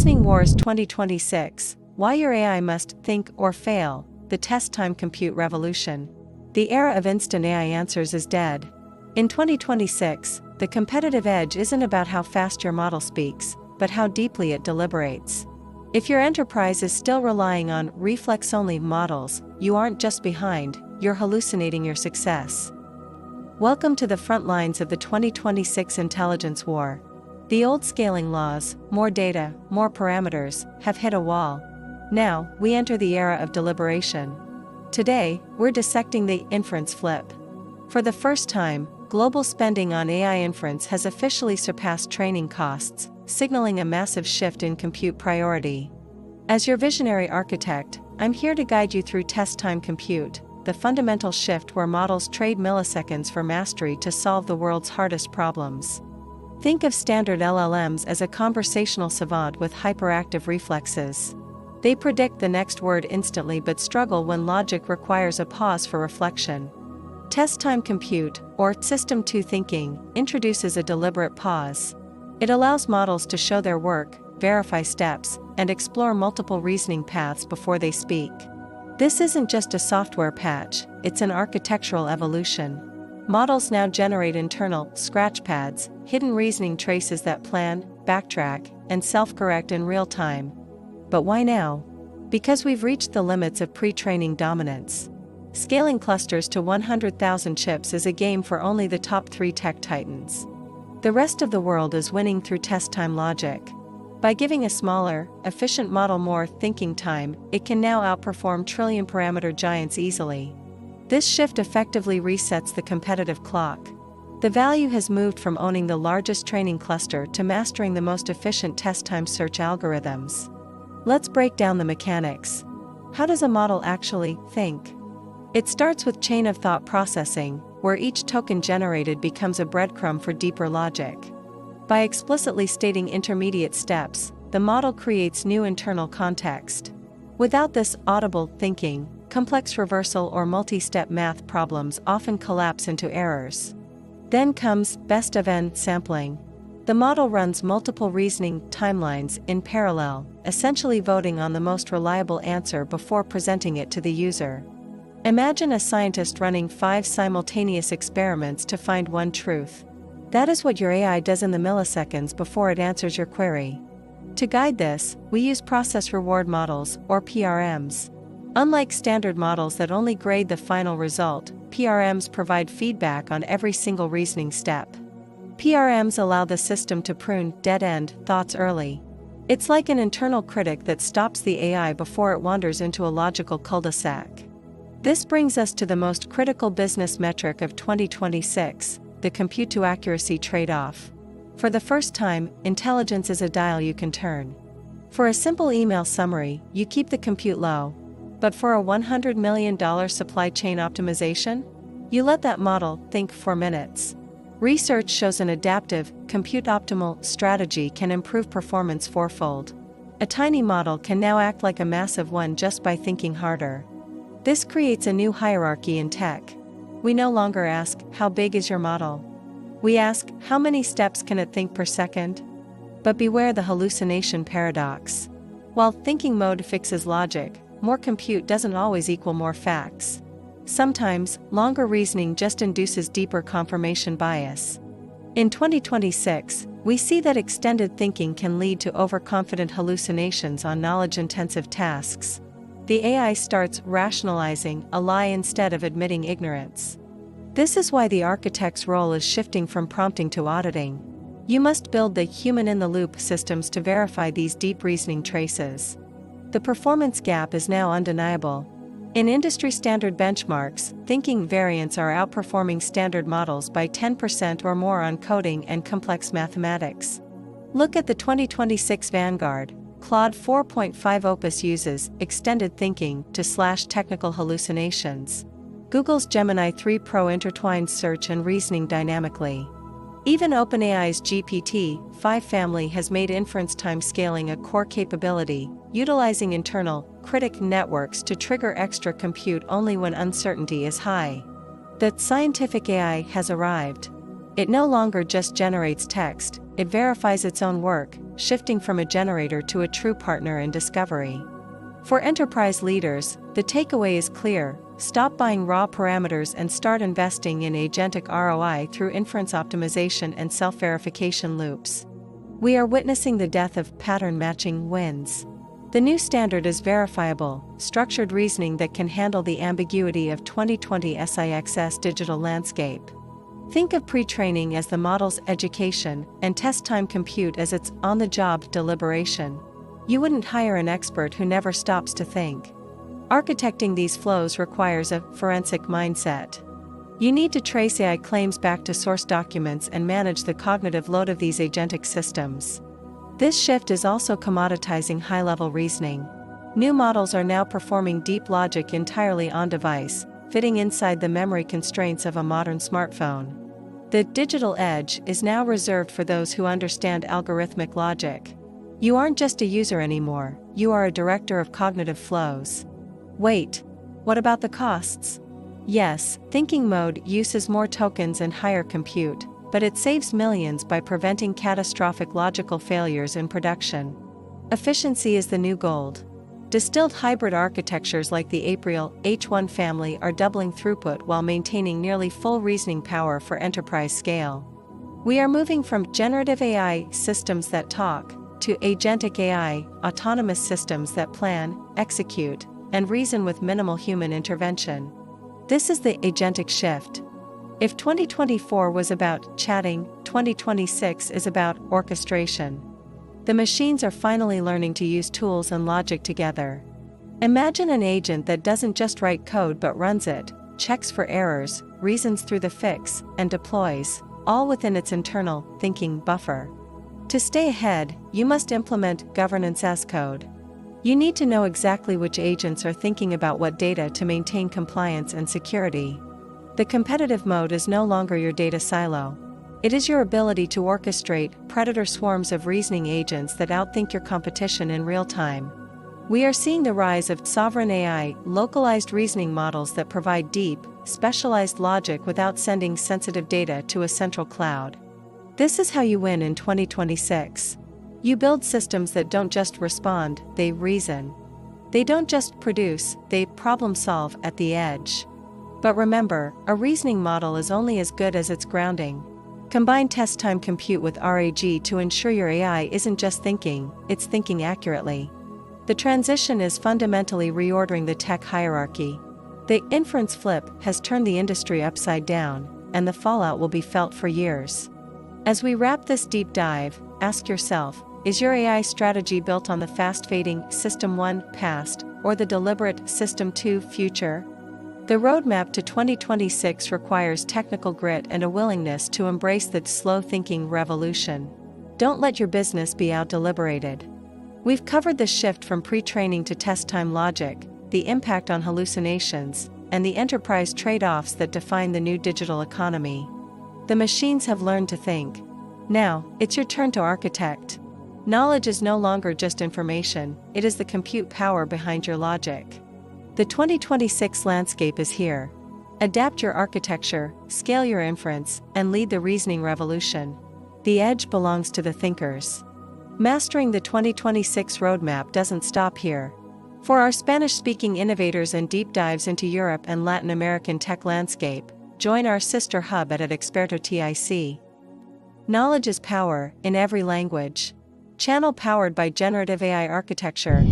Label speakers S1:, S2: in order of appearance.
S1: Reasoning Wars 2026, Why Your AI Must Think or Fail, the Test Time Compute Revolution. The era of instant AI answers is dead. In 2026, the competitive edge isn't about how fast your model speaks, but how deeply it deliberates. If your enterprise is still relying on reflex-only models, you aren't just behind, you're hallucinating your success. Welcome to the front lines of the 2026 intelligence war. The old scaling laws, more data, more parameters, have hit a wall. Now, we enter the era of deliberation. Today, we're dissecting the inference flip. For the first time, global spending on AI inference has officially surpassed training costs, signaling a massive shift in compute priority. As your visionary architect, I'm here to guide you through test time compute, the fundamental shift where models trade milliseconds for mastery to solve the world's hardest problems. Think of standard LLMs as a conversational savant with hyperactive reflexes. They predict the next word instantly but struggle when logic requires a pause for reflection. Test time compute, or System 2 thinking, introduces a deliberate pause. It allows models to show their work, verify steps, and explore multiple reasoning paths before they speak. This isn't just a software patch, it's an architectural evolution. Models now generate internal scratchpads, hidden reasoning traces that plan, backtrack, and self-correct in real time. But why now? Because we've reached the limits of pre-training dominance. Scaling clusters to 100,000 chips is a game for only the top 3 tech titans. The rest of the world is winning through test time logic. By giving a smaller, efficient model more thinking time, it can now outperform trillion-parameter giants easily. This shift effectively resets the competitive clock. The value has moved from owning the largest training cluster to mastering the most efficient test time search algorithms. Let's break down the mechanics. How does a model actually think? It starts with chain of thought processing, where each token generated becomes a breadcrumb for deeper logic. By explicitly stating intermediate steps, the model creates new internal context. Without this audible thinking, complex reversal or multi-step math problems often collapse into errors. Then comes best of n sampling. The model runs multiple reasoning timelines in parallel, essentially voting on the most reliable answer before presenting it to the user. Imagine a scientist running 5 simultaneous experiments to find one truth. That is what your AI does in the milliseconds before it answers your query. To guide this, we use process reward models, or PRMs. Unlike standard models that only grade the final result, PRMs provide feedback on every single reasoning step. PRMs allow the system to prune dead-end thoughts early. It's like an internal critic that stops the AI before it wanders into a logical cul-de-sac. This brings us to the most critical business metric of 2026, the compute-to-accuracy trade-off. For the first time, intelligence is a dial you can turn. For a simple email summary, you keep the compute low. But for a $100 million supply chain optimization, you let that model think for minutes. Research shows an adaptive, compute-optimal strategy can improve performance fourfold. A tiny model can now act like a massive one just by thinking harder. This creates a new hierarchy in tech. We no longer ask, how big is your model? We ask, how many steps can it think per second? But beware the hallucination paradox. While thinking mode fixes logic, more compute doesn't always equal more facts. Sometimes, longer reasoning just induces deeper confirmation bias. In 2026, we see that extended thinking can lead to overconfident hallucinations on knowledge-intensive tasks. The AI starts rationalizing a lie instead of admitting ignorance. This is why the architect's role is shifting from prompting to auditing. You must build the human-in-the-loop systems to verify these deep reasoning traces. The performance gap is now undeniable. In industry-standard benchmarks, thinking variants are outperforming standard models by 10% or more on coding and complex mathematics. Look at the 2026 Vanguard. Claude 4.5 Opus uses extended thinking to slash technical hallucinations. Google's Gemini 3 Pro intertwines search and reasoning dynamically. Even OpenAI's GPT-5 family has made inference-time scaling a core capability, utilizing internal critic networks to trigger extra compute only when uncertainty is high. The scientific AI has arrived. It no longer just generates text, it verifies its own work, shifting from a generator to a true partner in discovery. For enterprise leaders, the takeaway is clear: stop buying raw parameters and start investing in agentic ROI through inference optimization and self-verification loops. We are witnessing the death of pattern matching wins. The new standard is verifiable, structured reasoning that can handle the ambiguity of 2020 SIXS digital landscape. Think of pre-training as the model's education, and test-time compute as its on-the-job deliberation. You wouldn't hire an expert who never stops to think. Architecting these flows requires a forensic mindset. You need to trace AI claims back to source documents and manage the cognitive load of these agentic systems. This shift is also commoditizing high-level reasoning. New models are now performing deep logic entirely on-device, fitting inside the memory constraints of a modern smartphone. The digital edge is now reserved for those who understand algorithmic logic. You aren't just a user anymore, you are a director of cognitive flows. Wait, what about the costs? Yes, thinking mode uses more tokens and higher compute, but it saves millions by preventing catastrophic logical failures in production. Efficiency is the new gold. Distilled hybrid architectures like the April H1 family are doubling throughput while maintaining nearly full reasoning power for enterprise scale. We are moving from generative AI systems that talk to agentic AI, autonomous systems that plan, execute, and reason with minimal human intervention. This is the agentic shift. If 2024 was about chatting, 2026 is about orchestration. The machines are finally learning to use tools and logic together. Imagine an agent that doesn't just write code but runs it, checks for errors, reasons through the fix, and deploys, all within its internal thinking buffer. To stay ahead, you must implement governance as code. You need to know exactly which agents are thinking about what data to maintain compliance and security. The competitive mode is no longer your data silo. It is your ability to orchestrate predator swarms of reasoning agents that outthink your competition in real time. We are seeing the rise of sovereign AI, localized reasoning models that provide deep, specialized logic without sending sensitive data to a central cloud. This is how you win in 2026. You build systems that don't just respond, they reason. They don't just produce, they problem solve at the edge. But remember, a reasoning model is only as good as its grounding. Combine test-time compute with RAG to ensure your AI isn't just thinking, it's thinking accurately. The transition is fundamentally reordering the tech hierarchy. The inference flip has turned the industry upside down, and the fallout will be felt for years. As we wrap this deep dive, ask yourself, is your AI strategy built on the fast-fading System 1 past, or the deliberate System 2 future? The roadmap to 2026 requires technical grit and a willingness to embrace the slow-thinking revolution. Don't let your business be out-deliberated. We've covered the shift from pre-training to test-time logic, the impact on hallucinations, and the enterprise trade-offs that define the new digital economy. The machines have learned to think. Now, it's your turn to architect. Knowledge is no longer just information, it is the compute power behind your logic. The 2026 landscape is here. Adapt your architecture, scale your inference, and lead the reasoning revolution. The edge belongs to the thinkers. Mastering the 2026 roadmap doesn't stop here. For our Spanish-speaking innovators and deep dives into Europe and Latin American tech landscape, join our sister hub at Experto TIC. Knowledge is power, in every language. Channel powered by generative AI architecture.